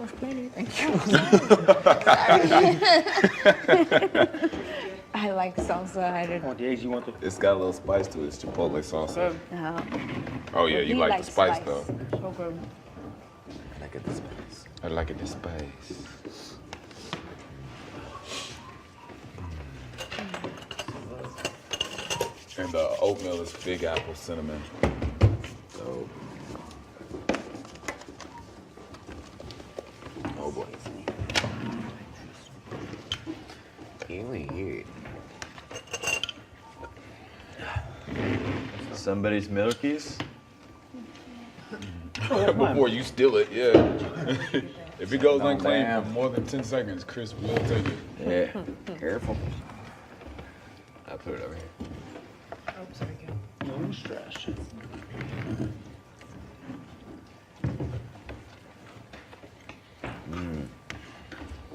was plenty. Thank you. I like salsa. I didn't. Oh, Days, you want the? It's got a little spice to it. It's Chipotle salsa. Oh yeah, you He like the likes spice spice. though. So good. I like it the spice. I like it the spice. And the oatmeal is Big Apple cinnamon. So. Oh boy. Somebody's Milkies? Before you steal it, yeah. If it goes No, unclaimed ma'am. for more than 10 seconds, Chris will take it. Yeah. Careful. I'll put it over here. Oh, sorry, Ken. No stress.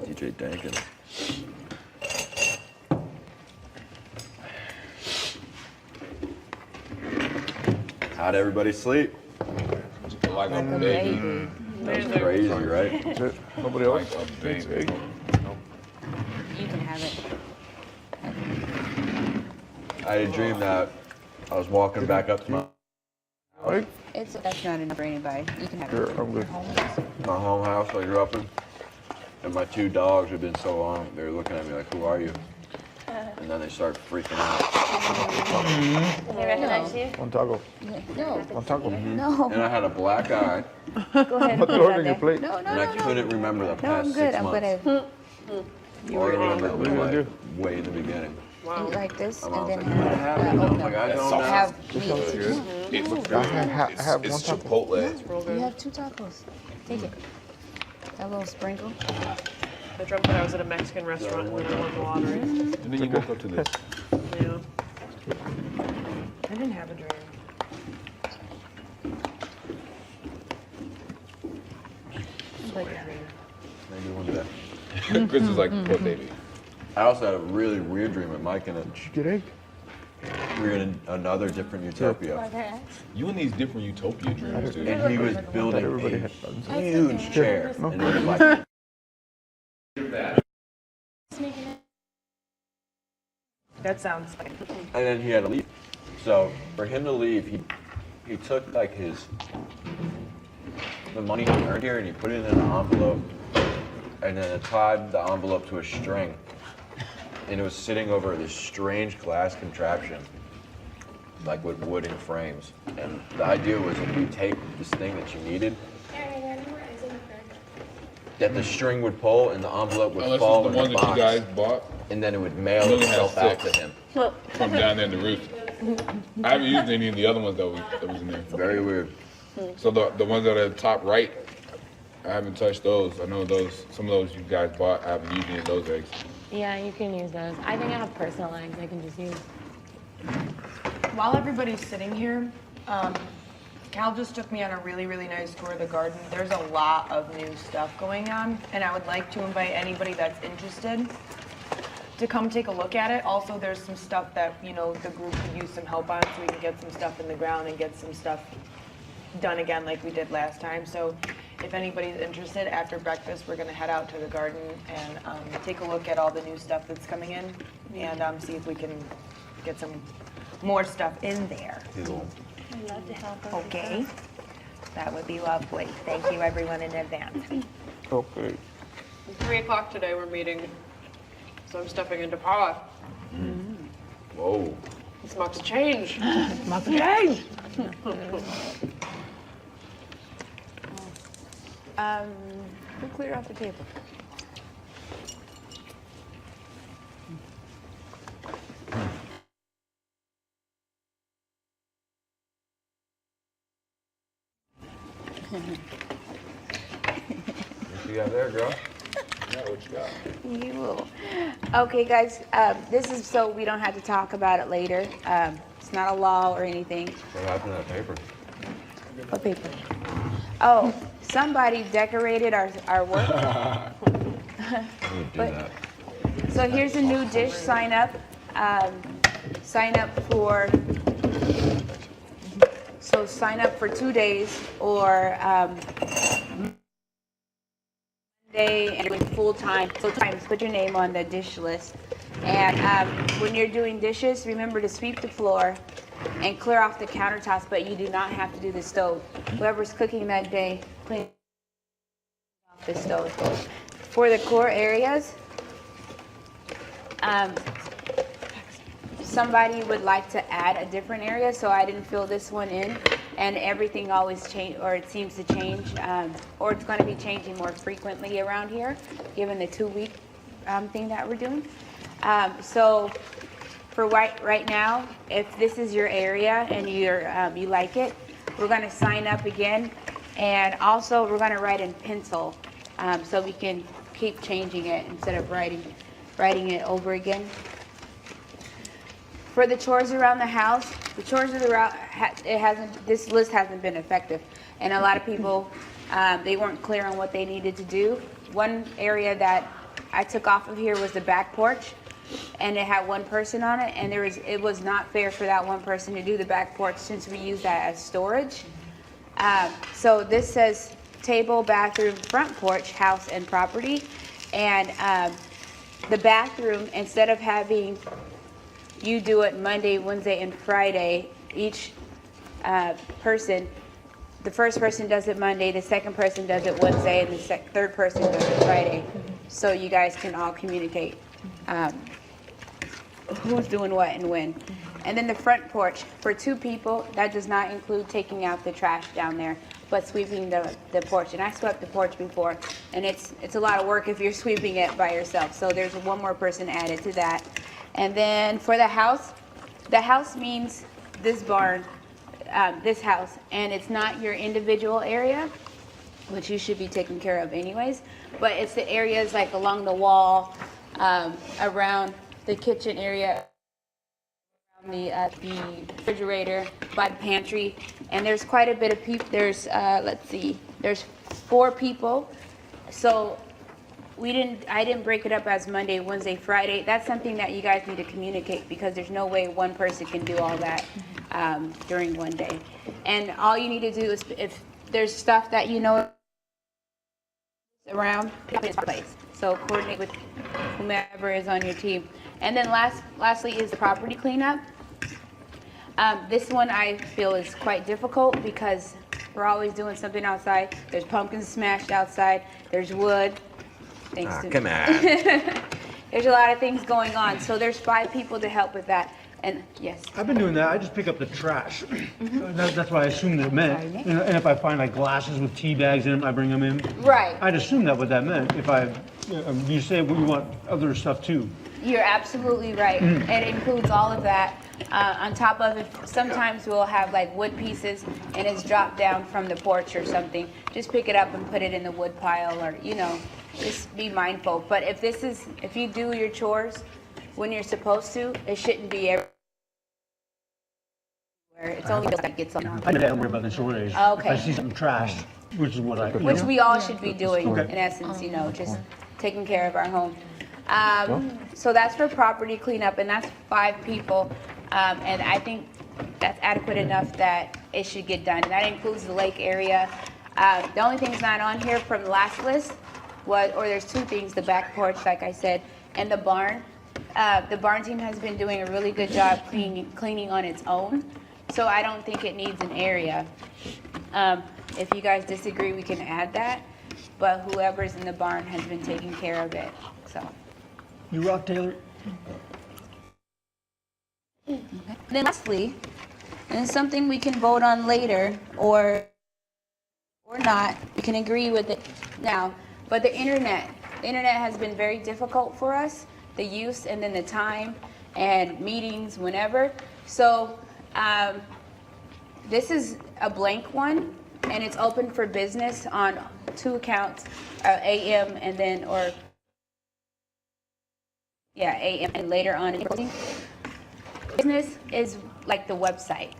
DJ Dankin. How'd everybody sleep? Like a baby. Baby. That's crazy, right? Nobody Like else? a baby. You can have it. I had a dream that I was walking back up to Right? That's not enough for anybody. You can have Sure, it. I'm good. my home house I grew up in, and my two dogs had been so long, they were looking at me like, who are you? And then they started freaking out. They recognize you? One taco. No. One taco. No. And I had a black eye, Go ahead. Put and it put on it your out plate. there. No, and I couldn't remember the No, past I'm good. 6 I'm months. gonna All I remember What are you was gonna like way in the beginning. eat like this My and mom's then like, what have happened? I'm like, oatmeal. I don't sauce. know. Have meat. It looks I good. have It's one taco. Chipotle. You have 2 tacos. Take it. That little sprinkle. I dreamt that I was at a Mexican restaurant and then I won the lottery. And then you woke up to this. Yeah. I didn't have a dream. It's like a dream. Maybe one day. Chris is like, poor baby. I also had a really weird dream at Mike and Did you get egg? we were in another different utopia. You in these different utopia dreams, dude. And he was building everybody a had buns. huge chair. No. And it was like, That sounds like. and then he had to leave. So for him to leave, he took like the money he earned here and he put it in an envelope and then tied the envelope to a string. And it was sitting over this strange glass contraption, like with wooden frames. And the idea was if you take this thing that you needed, that the string would pull and the envelope would Oh, this fall is in the one the that you box, guys bought and then it would mail You only have itself out to 6. him. from down there in the roof. I haven't used any of the other ones that was in there. Very weird. So the ones that are at the top right, I haven't touched those. I know those. Some of those you guys bought. I haven't used any of those eggs. Yeah, you can use those. I think I have personal eggs I can just use. While everybody's sitting here, Cal just took me on a really, really nice tour of the garden. There's a lot of new stuff going on, and I would like to invite anybody that's interested to come take a look at it. Also, there's some stuff that, you know, the group could use some help on, so we can get some stuff in the ground and get some stuff done again like we did last time. So if anybody's interested, after breakfast, we're gonna head out to the garden and take a look at all the new stuff that's coming in and see if we can get some more stuff in there. I'd love to help. Okay, that would be lovely. Thank you, everyone in advance. Okay. 3 o'clock today, we're meeting, so I'm stepping into power. Whoa. This marks a change. Marks a change. We'll clear off the table. What you got there, girl? Yeah, what you got? You will. Okay, guys, this is so we don't have to talk about it later. It's not a law or anything. What happened to that paper? What paper? Oh, somebody decorated our work. Who would do But- that? So here's a new dish sign up. Sign up for. So sign up for 2 days or day and doing full time. So times put your name on the dish list. And when you're doing dishes, remember to sweep the floor and clear off the countertops, but you do not have to do the stove. Whoever's cooking that day, clean off the stove. For the core areas, somebody would like to add a different area, so I didn't fill this one in. And everything always change, or it seems to change, or it's going to be changing more frequently around here, given the 2-week thing that we're doing. So for right now, if this is your area and you like it, we're going to sign up again, and also we're going to write in pencil, so we can keep changing it instead of writing it over again. For the chores around the house, this list hasn't been effective, and a lot of people they weren't clear on what they needed to do. One area that I took off of here was the back porch, and it had one person on it, and it was not fair for that one person to do the back porch since we use that as storage. So this says table, bathroom, front porch, house, and property, and the bathroom, instead of having you do it Monday, Wednesday, and Friday, each person, the first person does it Monday, the second person does it Wednesday, and the third person does it Friday, so you guys can all communicate who's doing what and when. And then the front porch, for 2 people, that does not include taking out the trash down there, but sweeping the porch. And I swept the porch before, and it's a lot of work if you're sweeping it by yourself, so there's one more person added to that. And then for the house means this barn, this house, and it's not your individual area, which you should be taking care of anyways, but it's the areas like along the wall, around the kitchen area, around the refrigerator, by the pantry, and there's quite a bit of people. There's, let's see, there's 4 people, so I didn't break it up as Monday, Wednesday, Friday. That's something that you guys need to communicate, because there's no way one person can do all that during one day. And all you need to do is, if there's stuff that you know around, put it in its place. So coordinate with whomever is on your team. And then lastly is the property cleanup. This one I feel is quite difficult because we're always doing something outside. There's pumpkins smashed outside. There's wood. Come on. There's a lot of things going on, so there's 5 people to help with that. And yes, I've been doing that. I just pick up the trash. That's what I assumed it meant. Sorry, And if I find like glasses with tea bags in them, I bring them in. right. I'd assume that what that meant. You say we want other stuff too. You're absolutely right. It includes all of that. On top of it, sometimes we'll have like wood pieces and it's dropped down from the porch or something. Just pick it up and put it in the wood pile, or just be mindful. But if you do your chores when you're supposed to, it shouldn't be everywhere. It's only that gets on. I don't worry about the shortage. Okay. If I see something trashed, which is what I. Which we all should be doing, Okay. in essence, just taking care of our home. So that's for property cleanup, and that's 5 people. And I think that's adequate enough that it should get done. And that includes the lake area. The only thing's not on here from the last list there's 2 things, the back porch, like I said, and the barn. The barn team has been doing a really good job cleaning on its own. So I don't think it needs an area. If you guys disagree, we can add that. But whoever's in the barn has been taking care of it, so. You rock, Taylor. Then lastly, and something we can vote on later or not, we can agree with it now, but the internet has been very difficult for us, the use and then the time and meetings whenever. So this is a blank one, and it's open for business on 2 accounts, AM and then, AM and later on. Business is like the website.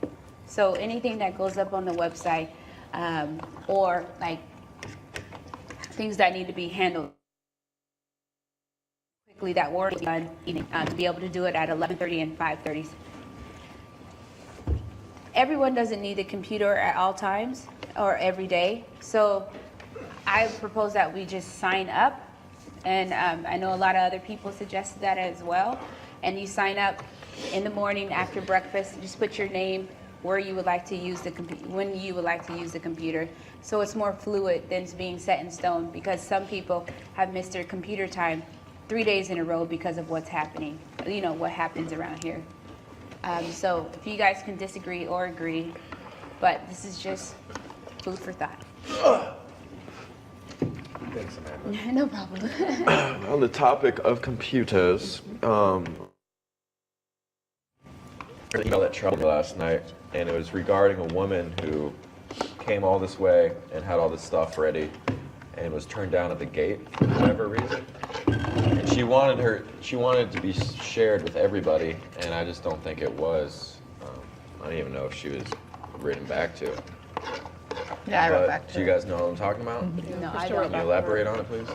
So anything that goes up on the website, or like things that need to be handled quickly that were done, to be able to do it at 11:30 and 5:30. Everyone doesn't need a computer at all times or every day. So I propose that we just sign up, and I know a lot of other people suggested that as well. And you sign up in the morning after breakfast. Just put your name, where you would like to use the when you would like to use the computer, so it's more fluid than being set in stone. Because some people have missed their computer time 3 days in a row because of what's happening. You know what happens around here. So if you guys can disagree or agree, but this is just food for thought. Thanks, Amanda. No problem. On the topic of computers, I emailed that trouble last night, and it was regarding a woman who came all this way and had all this stuff ready, and was turned down at the gate for whatever reason. And she wanted to be shared with everybody, and I just don't think it was. I don't even know if she was written back to. Yeah, I wrote But back to do you her. guys know what I'm talking about? No, I Can don't. you elaborate on it, please?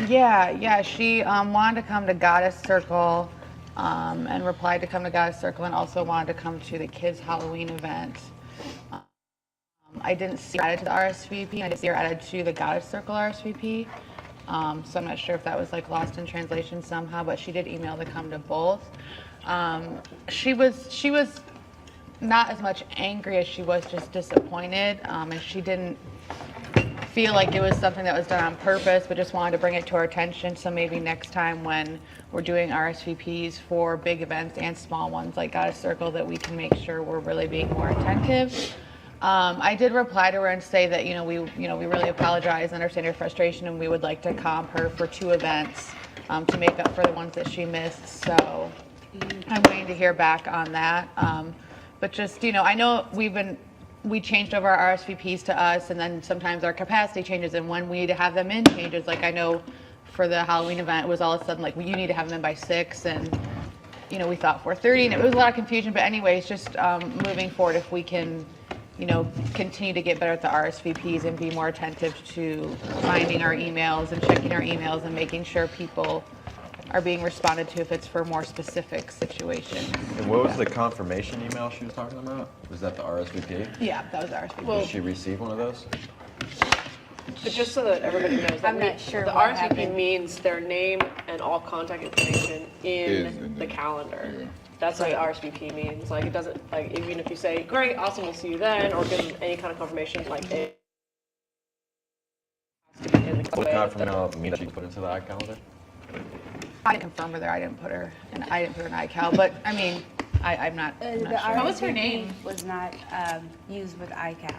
Yeah, she wanted to come to Goddess Circle and replied to come to Goddess Circle and also wanted to come to the kids' Halloween event. I didn't see her added to the RSVP. I didn't see her added to the Goddess Circle RSVP. So I'm not sure if that was like lost in translation somehow, but she did email to come to both. She was not as much angry as she was just disappointed, and she didn't feel like it was something that was done on purpose, but just wanted to bring it to our attention. So maybe next time when we're doing RSVPs for big events and small ones like Goddess Circle, that we can make sure we're really being more attentive. I did reply to her and say that we really apologize and understand your frustration, and we would like to comp her for 2 events to make up for the ones that she missed. So I'm waiting to hear back on that. But just I know we changed over our RSVPs to us, and then sometimes our capacity changes, and when we need to have them in changes. Like I know for the Halloween event, it was all of a sudden like, well, you need to have them in by 6, and we thought 4:30, and it was a lot of confusion. But anyways, just moving forward, if we can continue to get better at the RSVPs and be more attentive to finding our emails and checking our emails and making sure people are being responded to if it's for more specific situations. And what was the confirmation email she was talking about? Was that the RSVP? Yeah, that was RSVP. Well, Did she receive one of those? But just so that everybody knows, I'm not sure the what RSVP happened. means their name and all contact information in the calendar. That's what RSVP means. Like it doesn't, like even if you say, great, awesome, we'll see you then, or give them any kind of confirmation, like it has to be in the What calendar. confirmation mean that she put into the iCalendar? I didn't confirm with her. I didn't put her in iCal, but I mean, I'm not The sure. RSVP was her name? was not used with iCal.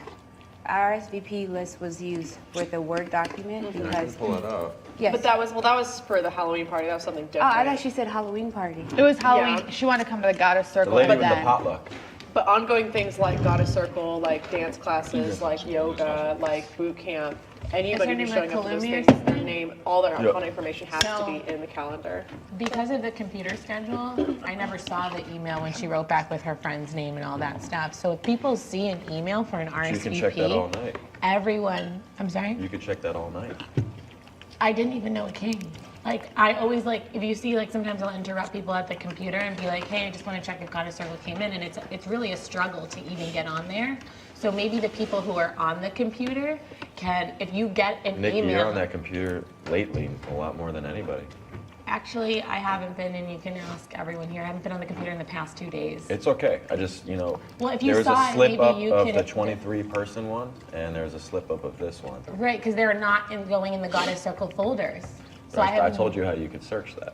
RSVP list was used with a Word document because, Pull it up. yes. But that was for the Halloween party. That was something Oh, different. I thought she said Halloween party. It was Halloween. Yeah. She wanted to come to the Goddess The Circle lady with event. the potluck. But ongoing things like Goddess Circle, like dance classes, like yoga, like boot camp, anybody Is her who's name showing up for those Kalumi or things, their something? name, all their Yep. contact information has to be in the calendar. Because of the computer schedule, I never saw the email when she wrote back with her friend's name and all that stuff. So if people see an email for an RSVP, You can check that all night. everyone, I'm sorry? You could check that all night. I didn't even know it came. Like, I always if you see, sometimes I'll interrupt people at the computer and be like, hey, I just want to check if Goddess Circle came in, and it's really a struggle to even get on there. So maybe the people who are on the computer can, if you get an Nikki, email. you're on that computer lately a lot more than anybody. Actually, I haven't been, and you can ask everyone here. I haven't been on the computer in the past 2 days. It's okay. I just, Well, if you there was saw a it, slip maybe up you of could- the 23-person one, and there's a slip up of this one. Right, because they're not going in the Goddess Circle folders. So I told you how you could search that.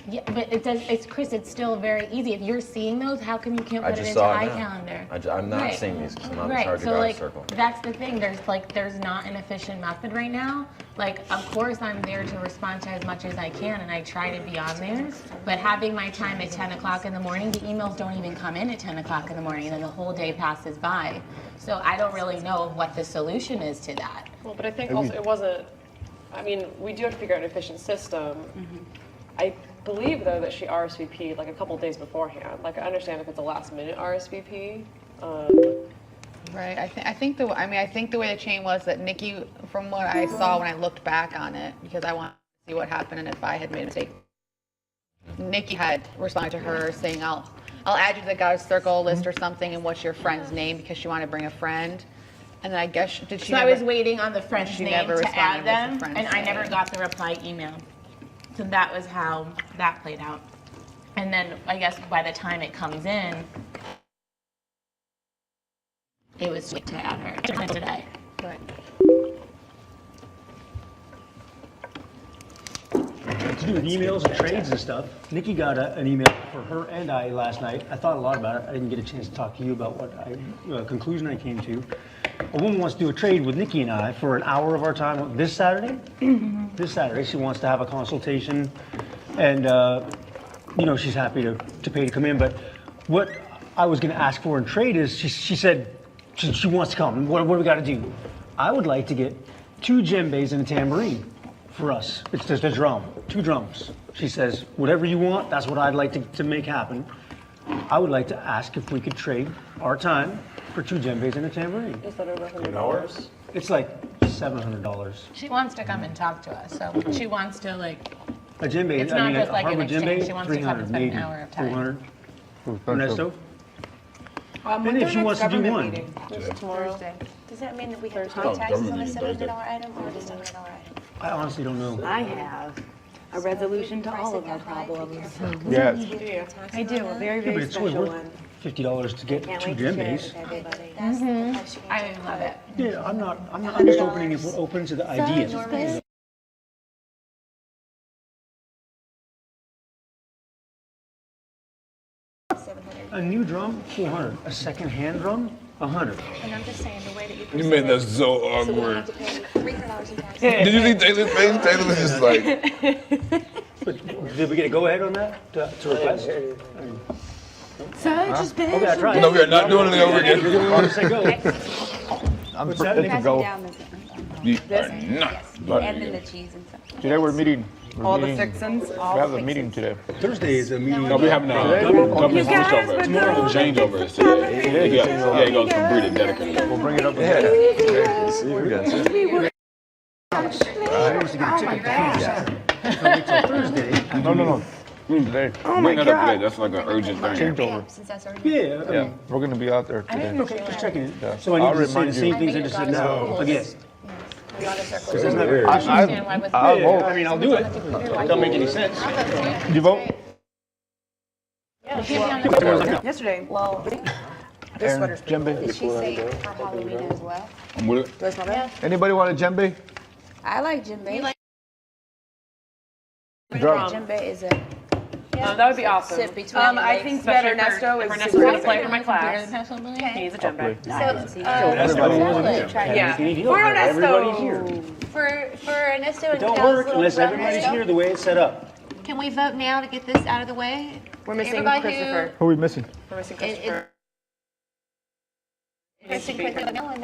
Yeah, but it's Chris. It's still very easy. If you're seeing those, how come you can't I put it just into saw it now. iCalendar? I'm not Right. seeing these because I'm not in Right, charge of so Goddess Circle. that's the thing. There's not an efficient method right now. Of course I'm there to respond to as much as I can, and I try to be on there. But having my time at 10 o'clock in the morning, the emails don't even come in at 10 o'clock in the morning, and then the whole day passes by. So I don't really know what the solution is to that. Well, but I think also it wasn't, I mean, we do have to figure out an efficient system. I believe, though, that she RSVP'd a couple days beforehand. I understand if it's a last minute RSVP. Right. I think the way the chain was that Nikki, from what I saw when I looked back on it, because I wanted to see what happened and if I had made a mistake. Nikki had responded to her saying, I'll add you to the Goddess Circle list or something, and what's your friend's name, because she wanted to bring a friend. And then I guess, did she So I never- was waiting on the friend's She name never to add responded with the them, friend's and I never name. got the reply email. So that was how that played out. And then I guess by the time it comes in, it was to add her today. Right. To do with emails and trades and stuff. Nikki got an email for her and I last night. I thought a lot about it. I didn't get a chance to talk to you about what conclusion I came to. A woman wants to do a trade with Nikki and I for an hour of our time this Saturday. This Saturday, she wants to have a consultation, and she's happy to pay to come in. But what I was going to ask for in trade is, she said she wants to come. What do we got to do? I would like to get 2 djembes and a tambourine for us. It's just a drum, 2 drums. She says, whatever you want, that's what I'd like to make happen. I would like to ask if we could trade our time for 2 djembes and a tambourine. Is that over $100? It's like $700. She wants to come and talk to us, so she wants to like. A djembe, It's I not mean, just a like an hardwood exchange. djembe, She wants to come and 300 spend an maybe, hour of time. 400. Ernesto? When if she their wants next to do government one. meeting? Thursday. Does that mean that we have to Oh, pay taxes on government a meeting $700 item or just a $100 item? I honestly don't know. I have a resolution to all of our problems. Yes. I do, a very, Yeah, but very it's only special worth one. $50 to get Can't 2 wait to share it djembes. with everybody. That's the question. I love it. Yeah, I'm just open to the ideas. A new drum, 400. A second-hand drum, 100. And I'm just saying, the way that you You made that so so we'll awkward. have to pay $300 in taxes. Did you see Taylor's face? Taylor was just like, But did we get a go-ahead on that to request? Such is Okay, I tried. no, we are not doing it over again. I say go. I'm What's that? good to Passing go. down the- You are not Yes, doing and it then the again. cheese and stuff. Today we're meeting. All the fixins? We have a meeting today. Thursday is a meeting. No, we having a government switchover. Changeover is today. Yeah, it goes from Brita dedicated. We'll bring it up. See you guys. I used to get a ticket to Saturday. If I wait till Thursday. No. Today. Bring that up today. That's like an urgent thing. Changeover. Since that's already. Yeah, I Yeah, mean, we're gonna be out there today. okay, just checking it. Yeah. So I I'll need to say the remind same you. things I just said now again. Goddess Weird. I'll Yeah, vote. I mean, I'll do it. Don't make any sense. You vote? Yesterday. Well, This sweater's Djembe. did she say for Halloween as well? I'm with it. Do I smell bad? Anybody want a djembe? I like djembe. Drum. Djembe is a That would be awesome. sit between the I legs. think that Ernesto is Ernesto super wants to play excited for my class. He's a djembe. Yeah. For Everybody's here. For Ernesto and Don't Cal's work little unless brother. everybody's here the way it's set up. Can we vote now to get this out of the way? We're missing Everybody Christopher. Who are we missing? We're missing It- Christopher. Kristen,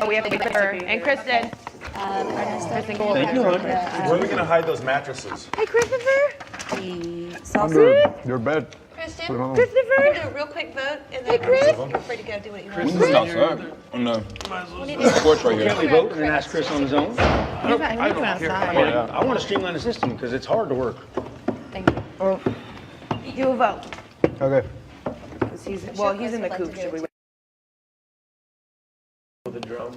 Oh, we have Christopher and Kristen. Thank you, hon. Where are we gonna hide those mattresses? Hey, Christopher. The salsa. Under your bed. Kristen. Put 'em on. Christopher. We're gonna do a real quick vote, and then feel free to go do what you want. This is outside on the porch right Can't we here. vote and then ask Chris on his own? He's not outside. I want to streamline the system because it's hard to work. Do a vote. Okay. He's in the coop. Should we?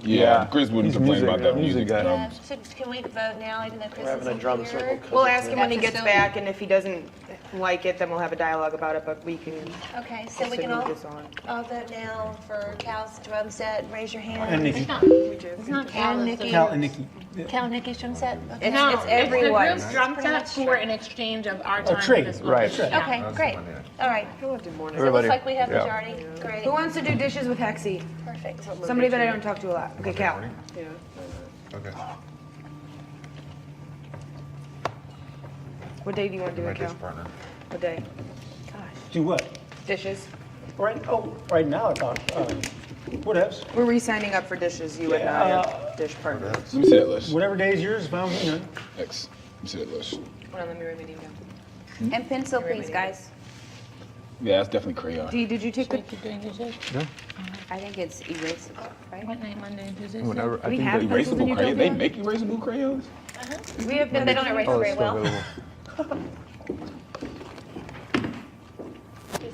Yeah, Chris wouldn't He's complain about that music music. guy. drums. Can we vote now, even though Chris having a isn't drum here? circle. We'll ask him when he That's gets a back, and if he doesn't like it, then we'll have a dialogue about it. But we can. Okay, so we to can move all this on. vote now for Cal's drum set. Raise your hand. And Nikki. It's not Cal, And it's the Nikki. Cal and Nikki. Cal and Nikki's drum set? Okay. It's, No, it's everyone's. the group drum set for an exchange of our time. trade, for this right. one. Yeah. Okay, great. All right. So it Everybody. looks like we have Yeah. majority. Great. Who wants to do dishes with Hexie? Perfect. Somebody that I don't talk to a lot. Okay, Cal. Okay. What day do you want to do My it, Cal? dish partner. What day? Do what? Dishes. Right now I thought, whatevs. We're re-signing up for dishes. You and I are dish partners. Let me see that list. Whatever day is yours, if I'm, X. Let me see that list. Hold on, let me write my name down. And pencil, please, guys. Yeah, that's definitely crayon. Dee, did you take the? Keep doing dishes. I think it's erasable, right? What night, Monday and Tuesday? Whenever. I We think have that pencils in Erasable your crayons? building? They make erasable crayons? We have been. They don't erase oh, very it's still well. available.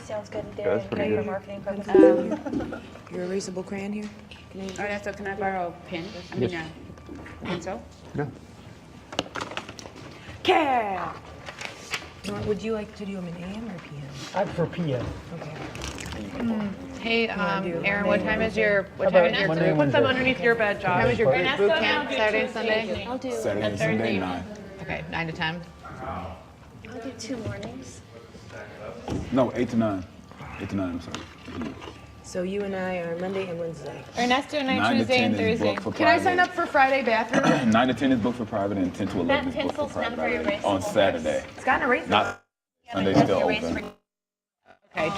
sounds good in Yeah, theory that's and pretty great for good. marketing purposes. Your erasable crayon here? Oh, that's so. Can I borrow a pen? I mean, pencil. Yeah. Cal! Would you like to do them in AM or PM? I prefer PM. Hey, Aaron, what time is your Monday and put them Wednesday. underneath your bed, Josh? What time is your boot camp? Saturday and Sunday? I'll do Saturday and Sunday, 9. Okay, 9 to 10. I'll do 2 mornings. No, 8 to 9. 8 to 9, I'm sorry. So you and I are Monday and Wednesday. Ernesto and I 9 to Tuesday 10 and is Thursday. booked for Can I sign private. up for Friday bathroom? 9 to 10 is booked for private, and 10 to 11 That is booked for pencil's not private very on erasable. Saturday. It's got an eraser. Not Sunday still open. Okay,